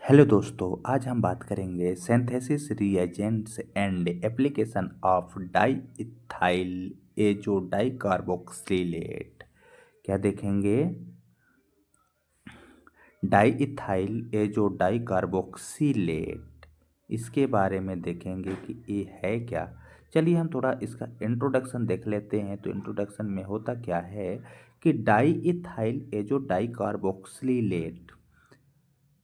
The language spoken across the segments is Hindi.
हेलो दोस्तों, आज हम बात करेंगे synthesis reagents and application of di ethyl azo die carboxylate. क्या देखेंगे? Di ethyl azo die carboxylate, इसके बारे में देखेंगे कि ये है क्या। चलिए हम थोड़ा इसका इंट्रोडक्शन देख लेते हैं। तो इंट्रोडक्शन में होता क्या है कि di ethyl azo die carboxylate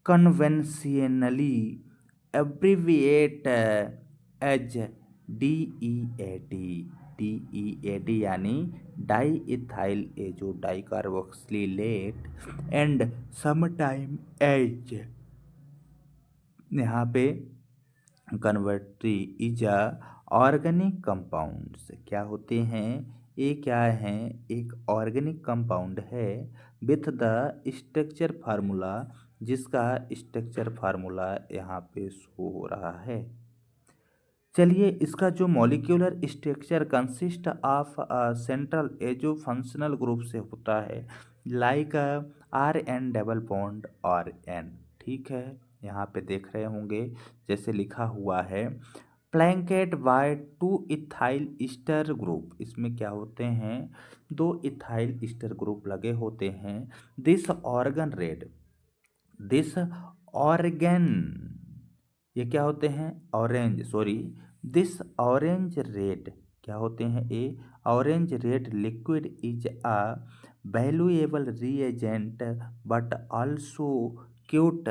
conventionally abbreviate as DEAD। DEAD यानी di ethyl azo die carboxylate and sometime as. यहाँ पे कन्वर्टी इज ऑर्गेनिक कंपाउंड्स क्या होते हैं? ये क्या है? एक ऑर्गेनिक कंपाउंड है विथ द स्ट्रक्चर फार्मूला, जिसका स्ट्रक्चर फार्मूला यहाँ पे शो हो रहा है। चलिए, इसका जो molecular structure consist of central azo functional group से होता है, like R N double bond और एन। ठीक है, यहाँ पे देख रहे होंगे जैसे लिखा हुआ है flanked by two ethyl ester group. इसमें क्या होते हैं? दो इथाइल ईस्टर ग्रुप लगे होते हैं। This organ red, this organ, ये क्या होते हैं? Orange, sorry, this orange red क्या होते हैं? A orange red liquid is a valuable reagent but also quite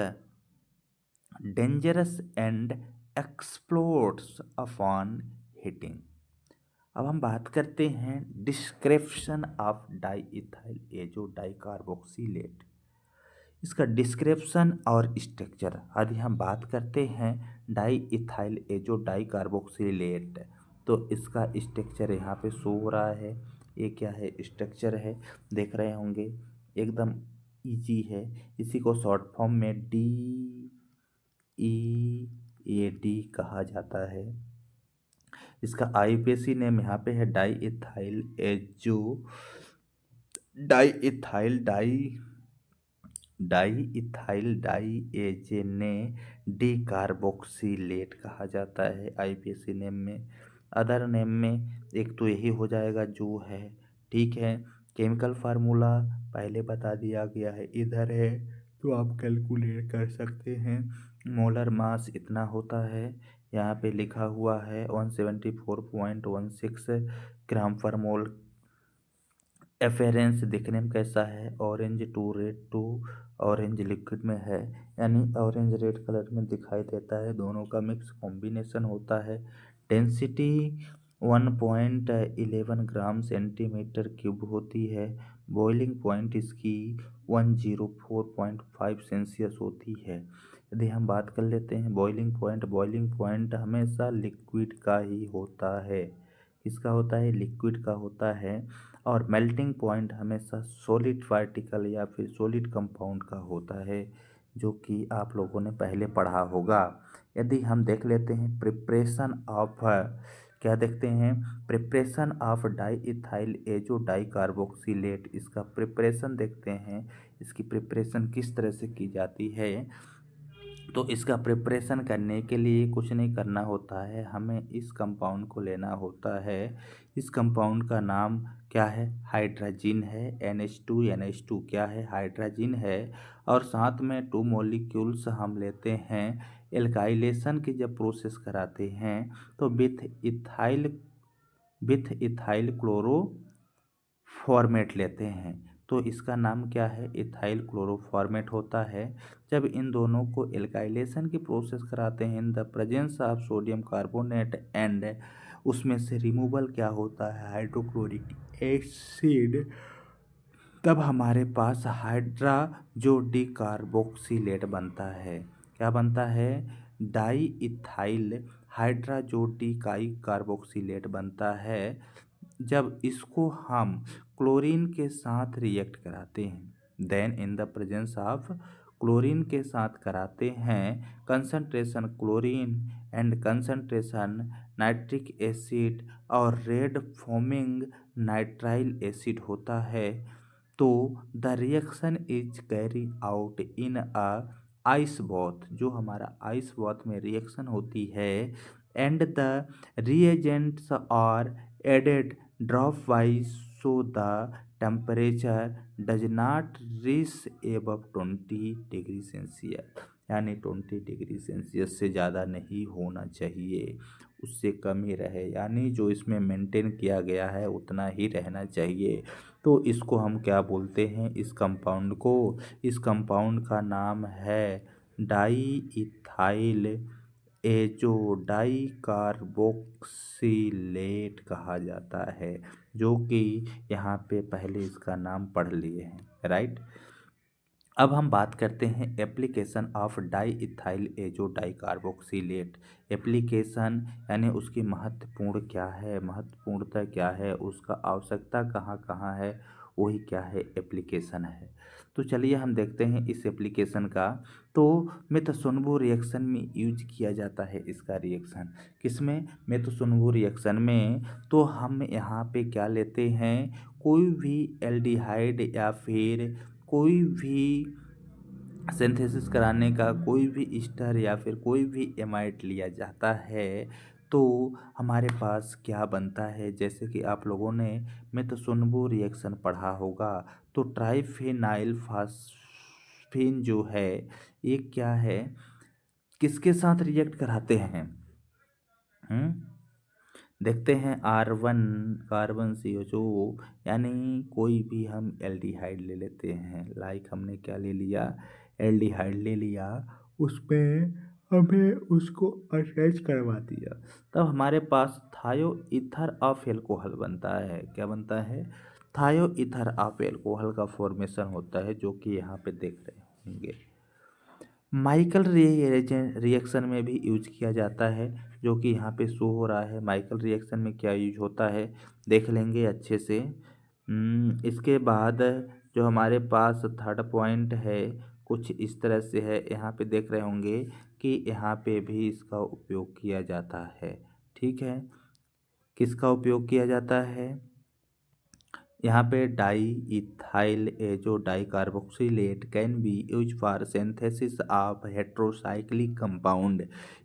dangerous and explodes upon heating. अब हम बात करते हैं description of di ethyl azo die carboxylate. इसका डिस्क्रिप्शन और स्ट्रक्चर। यदि हम बात करते हैं di ethyl azo die carboxylate, तो इसका स्ट्रक्चर यहाँ पे शो हो रहा है। ये क्या है? स्ट्रक्चर है, देख रहे होंगे, एकदम इजी है। इसी को शॉर्ट फॉर्म में DEAD कहा जाता है। इसका आईपीएसी नेम यहाँ पे है di ethyl azo di ethyl diazene di carboxylate कहा जाता है आईपीएसी नेम में। अदर नेम में एक तो यही हो जाएगा जो है। ठीक है, केमिकल फार्मूला पहले बता दिया गया है, इधर है तो आप कैलकुलेट कर सकते हैं। मोलर मास इतना होता है, यहाँ पे लिखा हुआ है 174.16 ग्राम पर मोल। एफेरेंस दिखने में कैसा है? Orange to red to orange liquid में है, यानी ऑरेंज रेड कलर में दिखाई देता है। दोनों का मिक्स कॉम्बिनेशन होता है। डेंसिटी 1.11 ग्राम सेंटीमीटर क्यूब होती है। बॉइलिंग पॉइंट इसकी 104.5 सेल्सियस होती है। यदि हम बात कर लेते हैं बॉइलिंग पॉइंट हमेशा लिक्विड का ही होता है। किसका होता है? लिक्विड का होता है। और मेल्टिंग पॉइंट हमेशा सॉलिड पार्टिकल या फिर सॉलिड कंपाउंड का होता है, जो कि आप लोगों ने पहले पढ़ा होगा। यदि हम देख लेते हैं प्रिपरेशन ऑफ, क्या देखते हैं? Preparation of di ethyl azo die carboxylate. इसका प्रिपरेशन देखते हैं, इसकी प्रिपरेशन किस तरह से की जाती है। तो इसका प्रिपरेशन करने के लिए कुछ नहीं करना होता है, हमें इस कंपाउंड को लेना होता है। इस कंपाउंड का नाम क्या है? हाइड्राजीन है। NH2 क्या है? हाइड्राजीन है। और साथ में 2 मॉलिक्यूल्स हम लेते हैं। एल्काइलेशन की जब प्रोसेस कराते हैं तो विथ इथाइल क्लोरो फॉर्मेट लेते हैं। तो इसका नाम क्या है? इथाइल क्लोरोफॉर्मेट होता है। जब इन दोनों को एल्काइलेशन की प्रोसेस कराते हैं इन the presence of sodium carbonate and उसमें से रिमूवल क्या होता है? Hydrochloric acid. तब हमारे पास हाइड्राजोडी कार्बोक्सिलेट बनता है। क्या बनता है? डाई इथाइल हाइड्राजोडी कार्बोक्सिलेट बनता है। जब इसको हम क्लोरीन के साथ रिएक्ट कराते हैं, then in the presence of chlorine के साथ कराते हैं, concentration chlorine and concentration nitric acid और रेड फॉर्मिंग नाइट्राइल एसिड होता है। तो the reaction is carry out in a ice bath, जो हमारा आइस बॉथ में रिएक्शन होती है, and the reagents are added dropwise so the temperature does not reach above 20 degree Celsius, यानी 20 डिग्री सेल्सियस से ज़्यादा नहीं होना चाहिए, उससे कम ही रहे, यानी जो इसमें मेंटेन किया गया है उतना ही रहना चाहिए। तो इसको हम क्या बोलते हैं, इस कंपाउंड को, इस कंपाउंड का नाम है di ethyl azo die carboxylate कहा जाता है, जो कि यहाँ पे पहले इसका नाम पढ़ लिए हैं, राइट। अब हम बात करते हैं application of di ethyl azo die carboxylate. Application यानी उसकी महत्वपूर्ण क्या है, महत्वपूर्णता क्या है, उसका आवश्यकता कहाँ कहाँ है, वही क्या है, एप्लीकेशन है। तो चलिए हम देखते हैं इस एप्लीकेशन का। तो मेथसोनवो रिएक्शन में यूज किया जाता है इसका रिएक्शन, किसमें, मेथसोनवो रिएक्शन में। तो हम यहाँ पे क्या लेते हैं, कोई भी एल्डिहाइड या फिर कोई भी सिंथेसिस कराने का कोई भी ईस्टर या फिर कोई भी एमाइड लिया जाता है, तो हमारे पास क्या बनता है, जैसे कि आप लोगों ने मेथसोनवो रिएक्शन पढ़ा होगा, तो ट्राइफेनाइल फास्फीन जो है, ये क्या है, किसके साथ रिएक्ट कराते हैं, देखते हैं, R1 कार्बन CO, यानी कोई भी हम एल्डिहाइड ले लेते हैं, लाइक हमने क्या ले लिया, एल्डिहाइड ले लिया, उस पे हमें उसको अटैच करवा दिया, तब हमारे पास थायो ईथर ऑफ एल्कोहल बनता है, क्या बनता है, थायो ईथर ऑफ एल्कोहल का फॉर्मेशन होता है, जो कि यहाँ पे देख रहे होंगे। माइकल रिएक्शन में भी यूज किया जाता है, जो कि यहाँ पे शो हो रहा है, माइकल रिएक्शन में क्या यूज होता है देख लेंगे अच्छे से। इसके बाद जो हमारे पास थर्ड पॉइंट है, कुछ इस तरह से है, यहाँ पे देख रहे होंगे कि यहाँ पे भी इसका उपयोग किया जाता है, ठीक है, किसका उपयोग किया जाता है, यहाँ पे di ethyl azo die carboxylate can be use for synthesis of heterocyclic compound.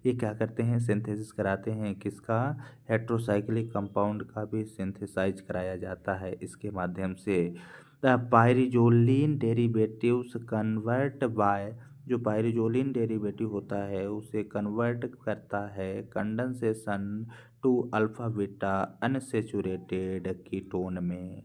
ये क्या करते हैं, सिंथेसिस कराते हैं, किसका, हेट्रोसाइक्लिक कंपाउंड का भी सिंथेसाइज कराया जाता है इसके माध्यम से। The pyrazoline derivatives convert by, जो पायरिजोलिन डेरिवेटिव होता है उसे कन्वर्ट करता है condensation to alpha beta unsaturated ketone में,